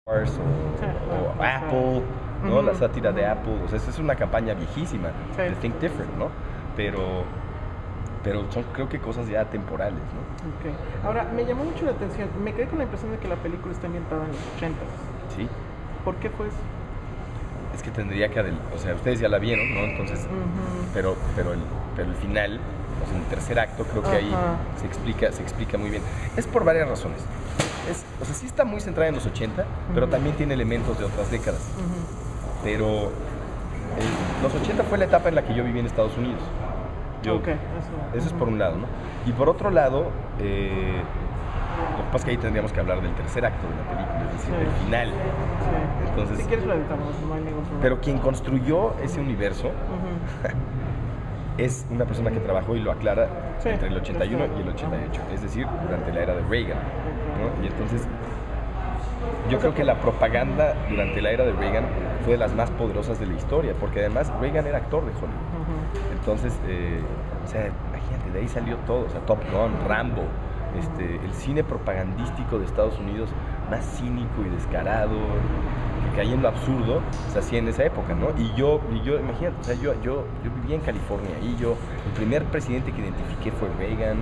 Wars o Apple, ¿no? La sátira de Apple. O sea, esa es una campaña viejísima de Think Different, ¿no? Pero son, creo que, cosas ya temporales, ¿no? Okay. Ahora, me llamó mucho la atención, me quedé con la impresión de que la película está ambientada en los 80. Sí. ¿Por qué fue eso? Es que tendría que, o sea, ustedes ya la vieron, ¿no? Entonces, pero el final, o sea, el tercer acto, creo que ahí se explica muy bien. Es por varias razones. O sea, sí está muy centrada en los 80, pero también tiene elementos de otras décadas. Pero los 80 fue la etapa en la que yo viví en Estados Unidos. Eso es por un lado, ¿no? Y por otro lado, lo que pasa es que ahí tendríamos que hablar del tercer acto de la película, es decir, del final. Entonces, si quieres lo editamos, no hay ningún problema. Pero quien construyó ese universo es una persona que trabajó, y lo aclara, entre el 81 y el 88, es decir, durante la era de Reagan, ¿no? Y entonces, yo creo que la propaganda durante la era de Reagan fue de las más poderosas de la historia, porque además Reagan era actor de Hollywood. Entonces, o sea, imagínate, de ahí salió todo, o sea, Top Gun, Rambo, el cine propagandístico de Estados Unidos más cínico y descarado, que caía en lo absurdo, se hacía en esa época, ¿no? Y yo imagínate, o sea, yo vivía en California, y el primer presidente que identifiqué fue Reagan,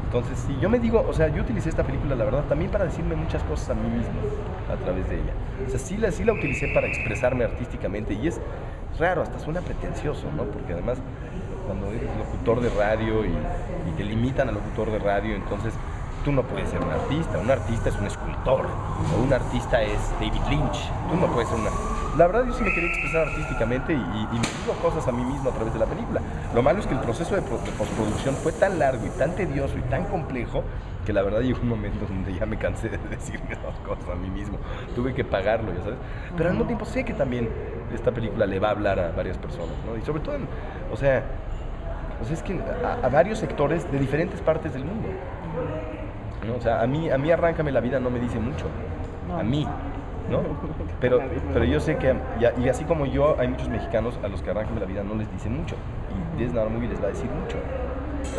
entonces, sí, yo me digo, o sea, yo utilicé esta película, la verdad, también para decirme muchas cosas a mí mismo a través de ella. O sea, sí la utilicé para expresarme artísticamente, y es raro, hasta suena pretencioso, ¿no? Porque además, cuando eres locutor de radio y te limitan al locutor de radio, entonces tú no puedes ser un artista es un escultor, o un artista es David Lynch, tú no puedes ser La verdad, yo sí me quería expresar artísticamente, y me digo cosas a mí mismo a través de la película. Lo malo es que el proceso de postproducción fue tan largo y tan tedioso y tan complejo, que la verdad llegó un momento donde ya me cansé de decirme esas cosas a mí mismo. Tuve que pagarlo, ya sabes. Pero al mismo tiempo sé que también esta película le va a hablar a varias personas, ¿no? Y sobre todo, o sea, es que a varios sectores de diferentes partes del mundo, ¿no? O sea, a mí Arráncame la vida no me dice mucho. A mí, ¿no? Pero yo sé que, y así como yo, hay muchos mexicanos a los que Arráncame la vida no les dice mucho. Y Disney Movie les va a decir mucho.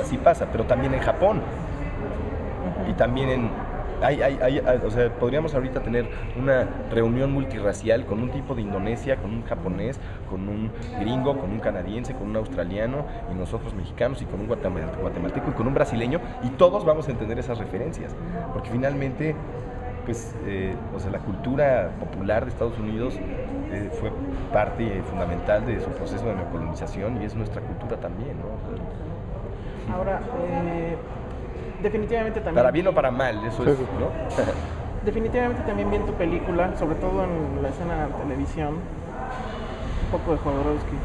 Así pasa, pero también en Japón. Y también o sea, podríamos ahorita tener una reunión multirracial con un tipo de Indonesia, con un japonés, con un gringo, con un canadiense, con un australiano, y nosotros mexicanos, y con un guatemalteco, y con un brasileño, y todos vamos a entender esas referencias, porque finalmente, pues, o sea, la cultura popular de Estados Unidos fue parte fundamental de su proceso de neocolonización, y es nuestra cultura también, ¿no? O sea, ahora, definitivamente también... Para bien o para mal, eso es, ¿no? Definitivamente también vi en tu película, sobre todo en la escena de televisión, un poco de Jodorowsky.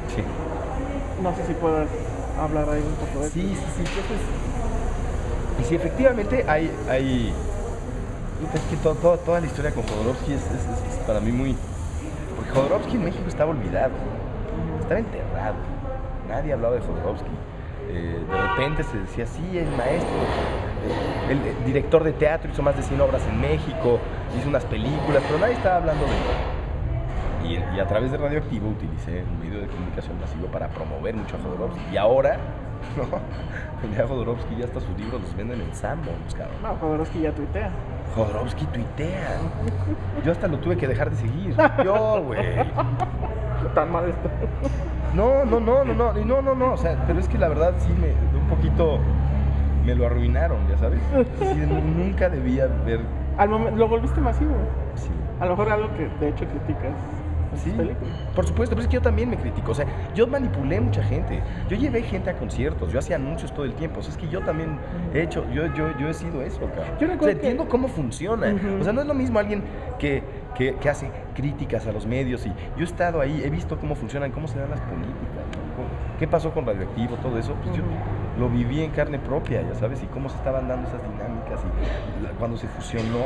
Sí. No sé si puedas hablar ahí un poco de eso. Sí. Y sí, efectivamente hay es que toda la historia con Jodorowsky es para mí muy... Porque Jodorowsky en México estaba olvidado, estaba enterrado, nadie hablaba de Jodorowsky. De repente se decía, sí, el maestro, el director de teatro, hizo más de 100 obras en México, hizo unas películas, pero nadie estaba hablando de él. Y a través de Radioactivo utilicé un medio de comunicación masivo para promover mucho a Jodorowsky. Y ahora, ¿no? Ya Jodorowsky, ya hasta sus libros los venden en Sanborns, cabrón. No, Jodorowsky ya tuitea. Jodorowsky tuitea. Yo hasta lo tuve que dejar de seguir. Yo, güey. Tan mal esto. No, o sea, pero es que la verdad sí un poquito me lo arruinaron, ya sabes. Sí, nunca debía ver. Al momento, lo volviste masivo. Sí. A lo mejor algo que de hecho criticas. Sí, por supuesto, pero es que yo también me critico, o sea, yo manipulé mucha gente, yo llevé gente a conciertos, yo hacía anuncios todo el tiempo, o sea, es que yo también he hecho, yo he sido eso, cabrón. O sea, entiendo cómo funciona, o sea, no es lo mismo alguien que hace críticas a los medios, y yo he estado ahí, he visto cómo funcionan, cómo se dan las políticas, ¿no? ¿Qué pasó con Radioactivo, todo eso? Pues yo lo viví en carne propia, ya sabes, y cómo se estaban dando esas dinámicas, y cuando se fusionó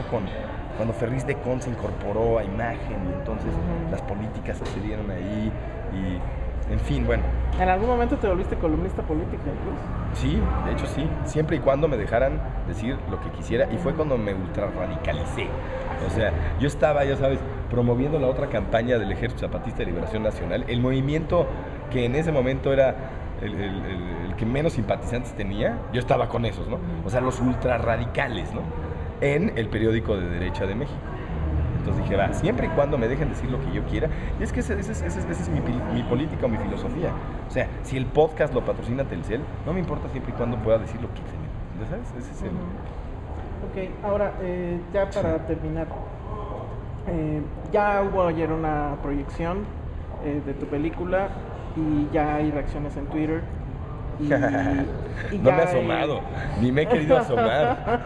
cuando Ferriz de Con se incorporó a Imagen, y entonces las políticas sucedieron ahí, y en fin, bueno. ¿En algún momento te volviste columnista política incluso? Sí, de hecho sí, siempre y cuando me dejaran decir lo que quisiera, y fue cuando me ultra radicalicé. O sea, yo estaba, ya sabes, promoviendo la otra campaña del Ejército Zapatista de Liberación Nacional, el movimiento que en ese momento era el que menos simpatizantes tenía, yo estaba con esos, ¿no? O sea, los ultra radicales, ¿no? en el periódico de derecha de México. Entonces dije, va, siempre y cuando me dejen decir lo que yo quiera. Y es que esa es mi política o mi filosofía. O sea, si el podcast lo patrocina Telcel, no me importa siempre y cuando pueda decir lo que se me... ¿Sabes? Ese es el... Ok, ahora, ya para terminar, ya hubo ayer una proyección de tu película y ya hay reacciones en Twitter. Y no me he asomado, ni me he querido asomar.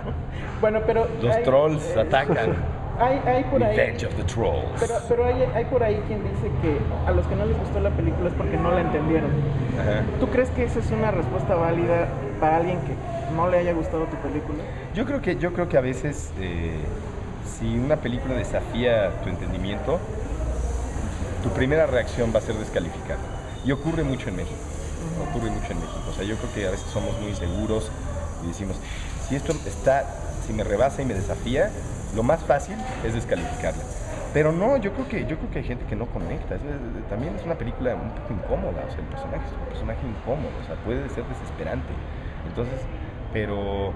Bueno, pero... Los trolls atacan. Hay por ahí... Revenge of the Trolls. Pero hay por ahí quien dice que a los que no les gustó la película es porque no la entendieron. Ajá. ¿Tú crees que esa es una respuesta válida para alguien que no le haya gustado tu película? Yo creo que a veces, si una película desafía tu entendimiento, tu primera reacción va a ser descalificar. Y ocurre mucho en México. Ocurre mucho en México. O sea, yo creo que a veces somos muy seguros y decimos, si me rebasa y me desafía, lo más fácil es descalificarla. Pero no, yo creo que hay gente que no conecta. También es una película un poco incómoda. O sea, el personaje es un personaje incómodo. O sea, puede ser desesperante. Entonces, pero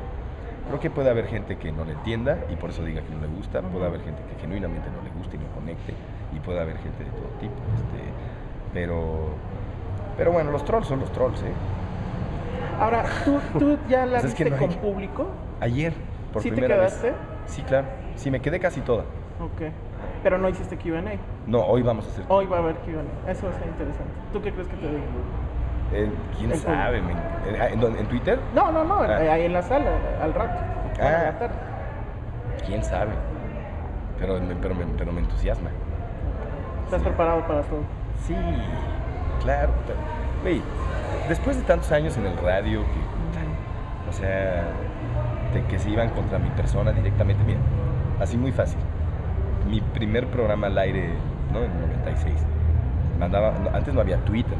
creo que puede haber gente que no le entienda y por eso diga que no le gusta. Puede haber gente que genuinamente no le guste y no conecte. Y puede haber gente de todo tipo. Pero bueno, los trolls son los trolls, ¿eh? Ahora, ¿tú ya la Pues es que viste no con público? Ayer, por ¿Sí te primera vez. quedaste? Sí, claro. Sí, me quedé casi toda. Ok. Pero no hiciste Q&A. No, hoy vamos a hacer. Hoy va a haber Q&A. Eso va a ser interesante. ¿Tú qué crees que te digo? ¿Quién El sabe? ¿En Twitter? No, ahí en la sala, al rato. A la tarde. ¿Quién sabe? Pero me entusiasma. ¿Estás preparado para todo? Sí, claro. Güey, después de tantos años en el radio, o sea, que se iban contra mi persona directamente, mira, así muy fácil. Mi primer programa al aire, ¿no? En 96. Antes no había Twitter,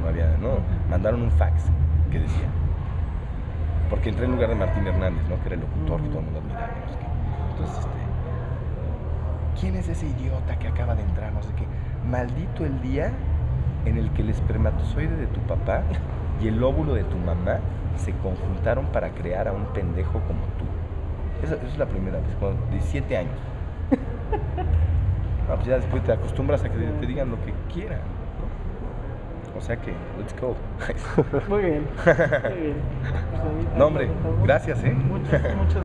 mandaron un fax que decía, porque entré en lugar de Martín Hernández, ¿no? Que era el locutor que todo el mundo admiraba, no sé qué. Entonces, ¿quién es ese idiota que acaba de entrar? No sé qué. Maldito el día en el que el espermatozoide de tu papá y el óvulo de tu mamá se conjuntaron para crear a un pendejo como tú. Esa es la primera vez, cuando 17 años. No, pues ya después te acostumbras a que te digan lo que quieran, ¿no? O sea que, let's go. Muy bien. Muy bien. No, hombre, gracias, ¿eh? Muchas